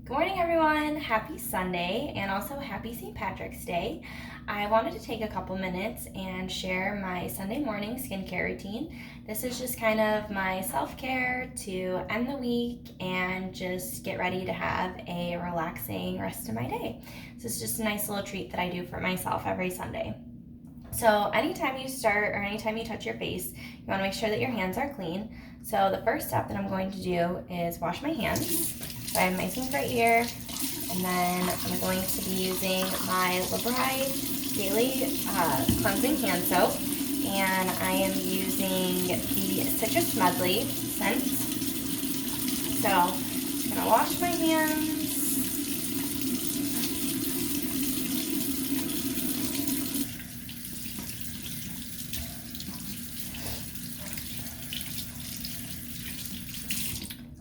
Good morning, everyone. Happy Sunday and also happy St. Patrick's Day. I wanted to take a couple minutes and share my Sunday morning skincare routine. This is just kind of my self-care to end the week and just get ready to have a relaxing rest of my day. So it's just a nice little treat that I do for myself every Sunday. So anytime you start or anytime you touch your face, you want to make sure that your hands are clean. So the first step that I'm going to do is wash my hands. So I have my sink right here, and then I'm going to be using my BRI Daily Cleansing Hand Soap, and I am using the Citrus Medley scent. So I'm going to wash my hands.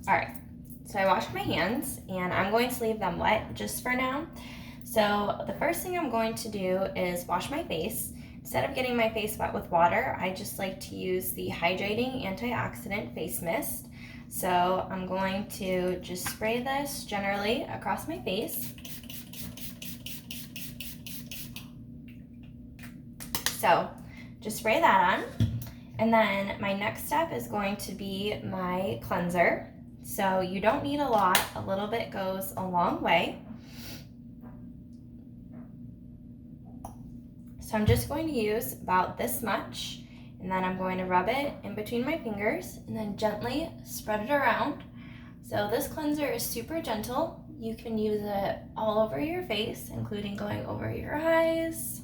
All right, so I washed my hands and I'm going to leave them wet just for now. So the first thing I'm going to do is wash my face. Instead of getting my face wet with water, I just like to use the hydrating antioxidant face mist. So I'm going to just spray this generally across my face. So just spray that on. And then my next step is going to be my cleanser. So you don't need a lot, a little bit goes a long way. So I'm just going to use about this much, and then I'm going to rub it in between my fingers and then gently spread it around. So this cleanser is super gentle. You can use it all over your face, including going over your eyes,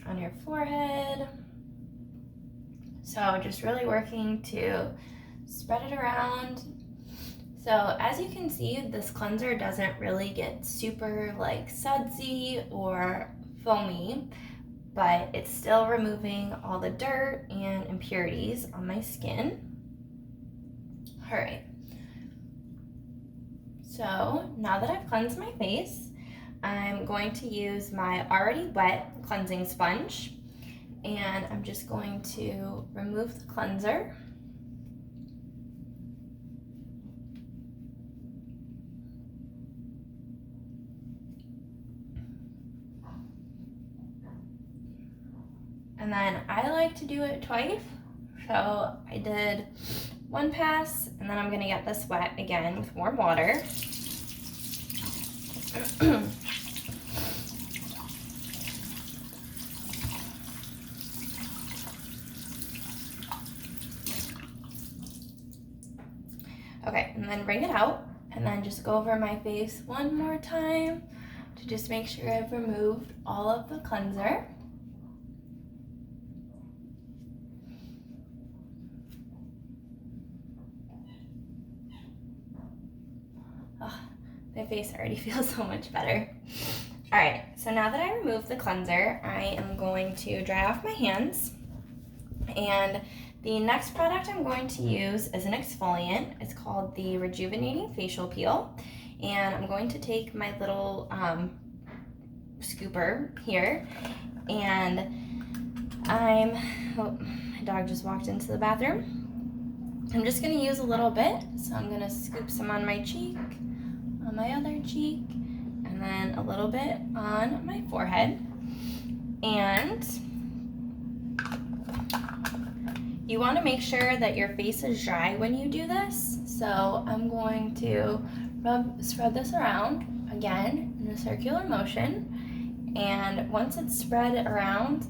on your forehead. So just really working to spread it around. So as you can see, this cleanser doesn't really get super like sudsy or foamy, but it's still removing all the dirt and impurities on my skin. All right. So now that I've cleansed my face, I'm going to use my already wet cleansing sponge, and I'm just going to remove the cleanser. And then I like to do it twice. So I did one pass, and then I'm gonna get this wet again with warm water. Okay, and then bring it out, and then just go over my face one more time to just make sure I've removed all of the cleanser. Oh, my face already feels so much better. All right, so now that I removed the cleanser, I am going to dry off my hands. And the next product I'm going to use is an exfoliant. It's called the Rejuvenating Facial Peel. And I'm going to take my little scooper here, and oh, my dog just walked into the bathroom. I'm just gonna use a little bit. So I'm gonna scoop some on my cheek, on my other cheek, and then a little bit on my forehead. And you want to make sure that your face is dry when you do this. So I'm going to spread this around again in a circular motion. And once it's spread around,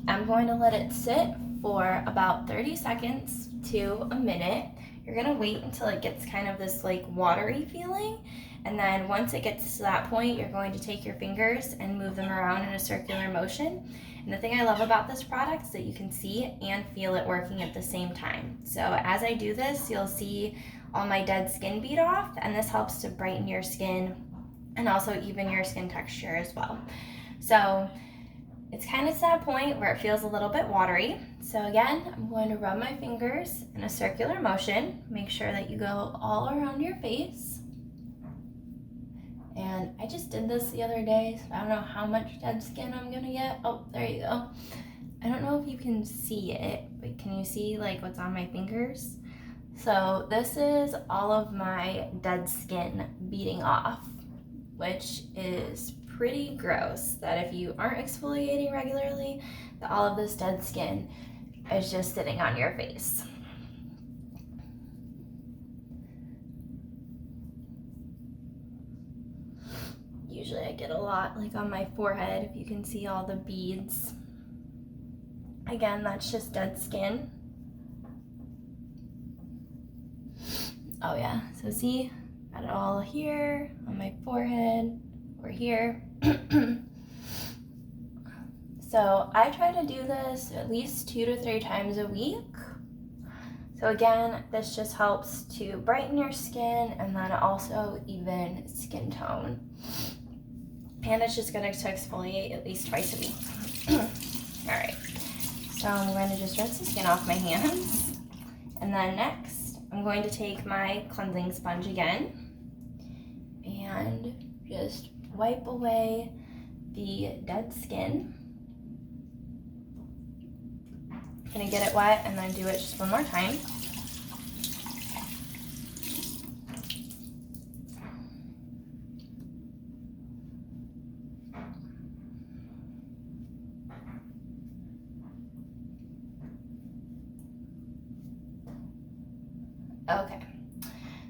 I'm going to let it sit for about 30 seconds to a minute. You're gonna wait until it gets kind of this like watery feeling. And then once it gets to that point, you're going to take your fingers and move them around in a circular motion. And the thing I love about this product is that you can see and feel it working at the same time. So as I do this, you'll see all my dead skin bead off, and this helps to brighten your skin and also even your skin texture as well. So it's kind of to that point where it feels a little bit watery. So again, I'm going to rub my fingers in a circular motion. Make sure that you go all around your face. And I just did this the other day, so I don't know how much dead skin I'm gonna get. Oh, there you go. I don't know if you can see it, but can you see like what's on my fingers? So this is all of my dead skin beating off, which is pretty gross, that if you aren't exfoliating regularly, that all of this dead skin is just sitting on your face. Usually I get a lot like on my forehead, if you can see all the beads. Again, that's just dead skin. Oh yeah, so see, got it all here on my forehead or here. So I try to do this at least 2 to 3 times a week. So again, this just helps to brighten your skin and then also even skin tone. And it's just going to exfoliate at least twice a week. All right, so I'm going to just rinse the skin off my hands. And then next, I'm going to take my cleansing sponge again and just wipe away the dead skin. Gonna get it wet and then do it just one more time. Okay,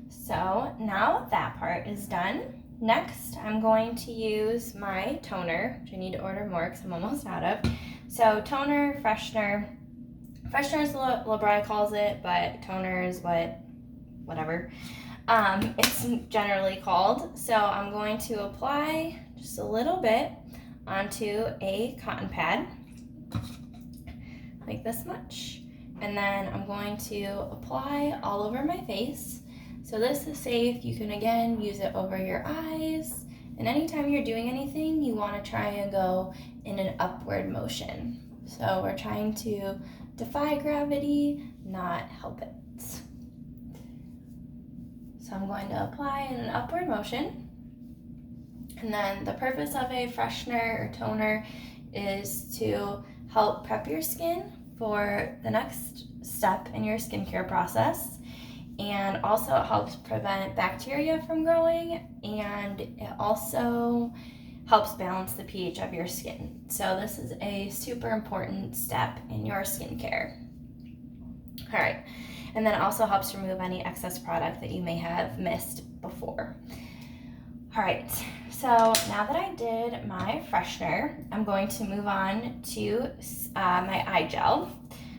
so now that part is done. Next, I'm going to use my toner, which I need to order more because I'm almost out of. So toner, freshener. Freshener is what BRI calls it, but toner is whatever it's generally called. So I'm going to apply just a little bit onto a cotton pad, like this much. And then I'm going to apply all over my face. So this is safe. You can again use it over your eyes. And anytime you're doing anything, you want to try and go in an upward motion. So we're trying to defy gravity, not help it. So I'm going to apply in an upward motion. And then the purpose of a freshener or toner is to help prep your skin for the next step in your skincare process. And also it helps prevent bacteria from growing, and it also helps balance the pH of your skin. So this is a super important step in your skincare. All right, and then it also helps remove any excess product that you may have missed before. All right, so now that I did my freshener, I'm going to move on to my eye gel.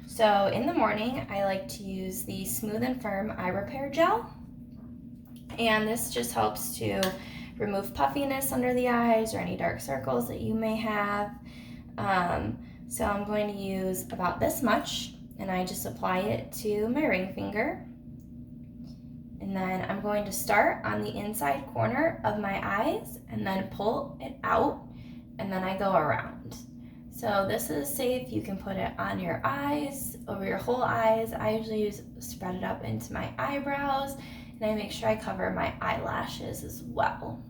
So in the morning, I like to use the Smooth and Firm Eye Repair Gel. And this just helps to remove puffiness under the eyes or any dark circles that you may have. So I'm going to use about this much, and I just apply it to my ring finger. And then I'm going to start on the inside corner of my eyes and then pull it out, and then I go around. So this is safe. You can put it on your eyes, over your whole eyes. I usually spread it up into my eyebrows, and I make sure I cover my eyelashes as well.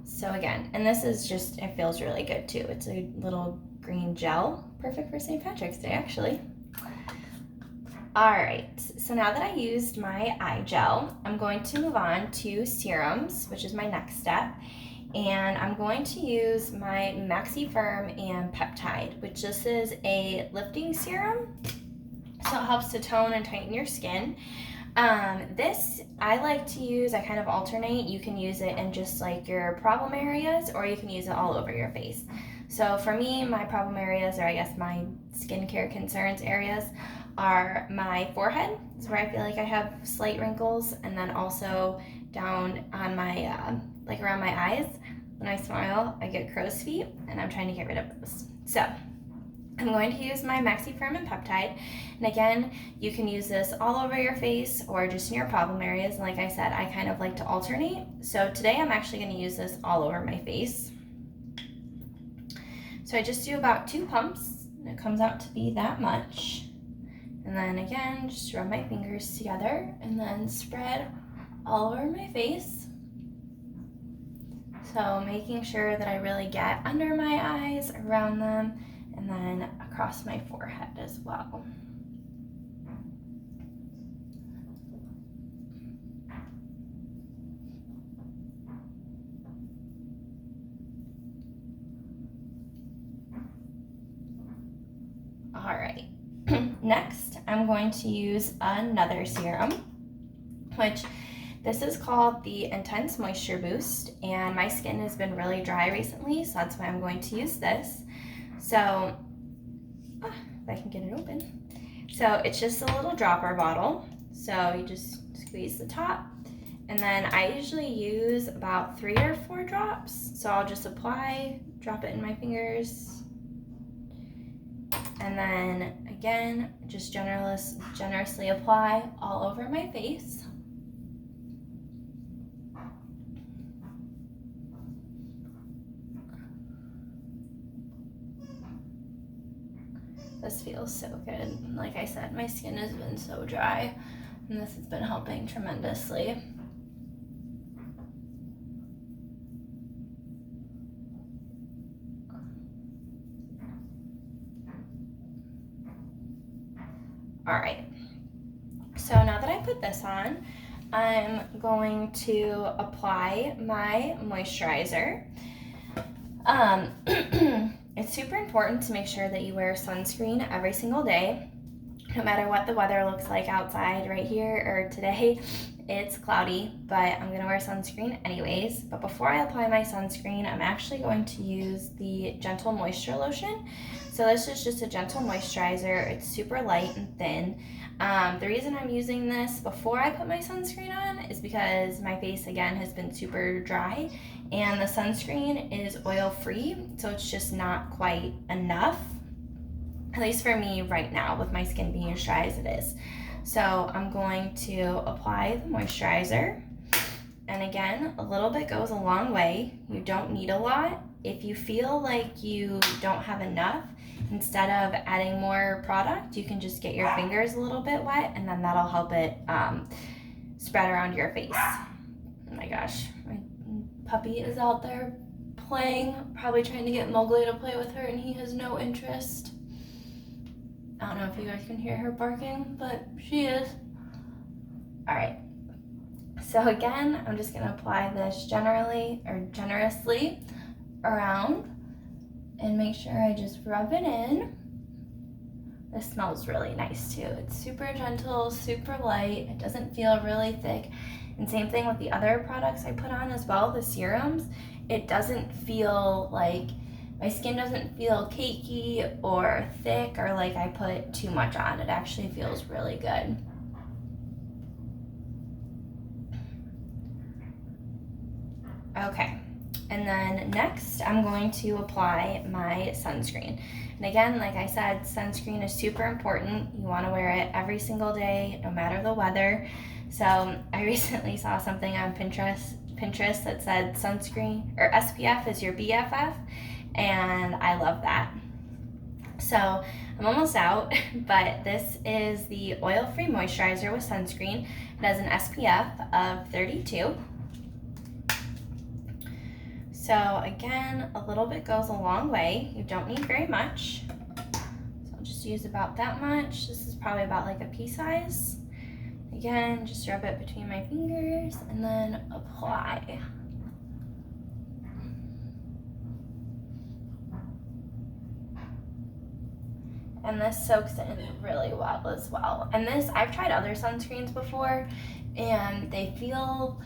So again, and this is just, it feels really good too. It's a little green gel, perfect for St. Patrick's Day actually. All right, so now that I used my eye gel, I'm going to move on to serums, which is my next step. And I'm going to use my Maxi Firm and Peptide, which this is a lifting serum. So it helps to tone and tighten your skin. This I like to use, I kind of alternate. You can use it in just like your problem areas, or you can use it all over your face. So for me, my problem areas, or I guess my skincare concerns areas, are my forehead, is where I feel like I have slight wrinkles, and then also down on my, like around my eyes. When I smile, I get crow's feet, and I'm trying to get rid of those. So I'm going to use my Maxi Firm and Peptide. And again, you can use this all over your face or just in your problem areas. And like I said, I kind of like to alternate. So today I'm actually going to use this all over my face. So I just do about 2 pumps, and it comes out to be that much. And then again, just rub my fingers together and then spread all over my face. So making sure that I really get under my eyes, around them, and then across my forehead as well. I'm going to use another serum, which this is called the Intense Moisture Boost, and my skin has been really dry recently, so that's why I'm going to use this. So, if I can get it open. So it's just a little dropper bottle. So you just squeeze the top, and then I usually use about 3 or 4 drops. So I'll just apply, drop it in my fingers, and then again, just generously apply all over my face. This feels so good. Like I said, my skin has been so dry, and this has been helping tremendously. All right, so now that I put this on, I'm going to apply my moisturizer. It's super important to make sure that you wear sunscreen every single day, no matter what the weather looks like outside. Right here, or today, it's cloudy, but I'm gonna wear sunscreen anyways. But before I apply my sunscreen, I'm actually going to use the Gentle Moisture Lotion. So this is just a gentle moisturizer. It's super light and thin. The reason I'm using this before I put my sunscreen on is because my face, again, has been super dry, and the sunscreen is oil-free, so it's just not quite enough, at least for me right now, with my skin being as dry as it is. So I'm going to apply the moisturizer, and again, a little bit goes a long way. You don't need a lot. If you feel like you don't have enough, instead of adding more product, you can just get your fingers a little bit wet, and then that'll help it spread around your face. Oh my gosh, my puppy is out there playing, probably trying to get Mowgli to play with her, and he has no interest. I don't know if you guys can hear her barking, but she is. All right, so again, I'm just gonna apply this generously around, and make sure I just rub it in. This smells really nice too. It's super gentle, super light. It doesn't feel really thick. And same thing with the other products I put on as well, the serums. It doesn't feel like, my skin doesn't feel cakey or thick or like I put too much on. It actually feels really good. Okay. And then next, I'm going to apply my sunscreen. And again, like I said, sunscreen is super important. You want to wear it every single day, no matter the weather. So I recently saw something on Pinterest that said sunscreen, or SPF is your BFF, and I love that. So I'm almost out, but this is the oil-free moisturizer with sunscreen. It has an SPF of 32. So again, a little bit goes a long way. You don't need very much. So I'll just use about that much. This is probably about like a pea size. Again, just rub it between my fingers and then apply. And this soaks in really well as well. And this, I've tried other sunscreens before, and they feel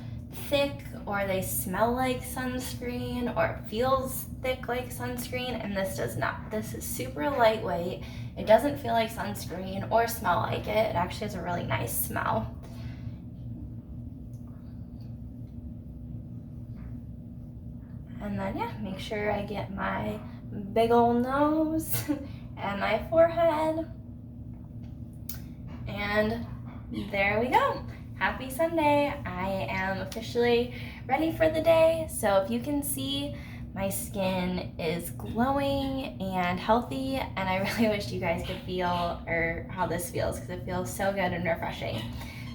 thick, or they smell like sunscreen, or it feels thick like sunscreen, and this does not. This is super lightweight. It doesn't feel like sunscreen or smell like it. It actually has a really nice smell. And then yeah, make sure I get my big old nose and my forehead. And there we go. Happy Sunday. I am officially ready for the day. So if you can see, my skin is glowing and healthy, and I really wish you guys could feel how this feels, because it feels so good and refreshing.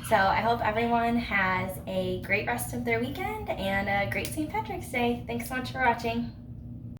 So I hope everyone has a great rest of their weekend and a great St. Patrick's Day. Thanks so much for watching.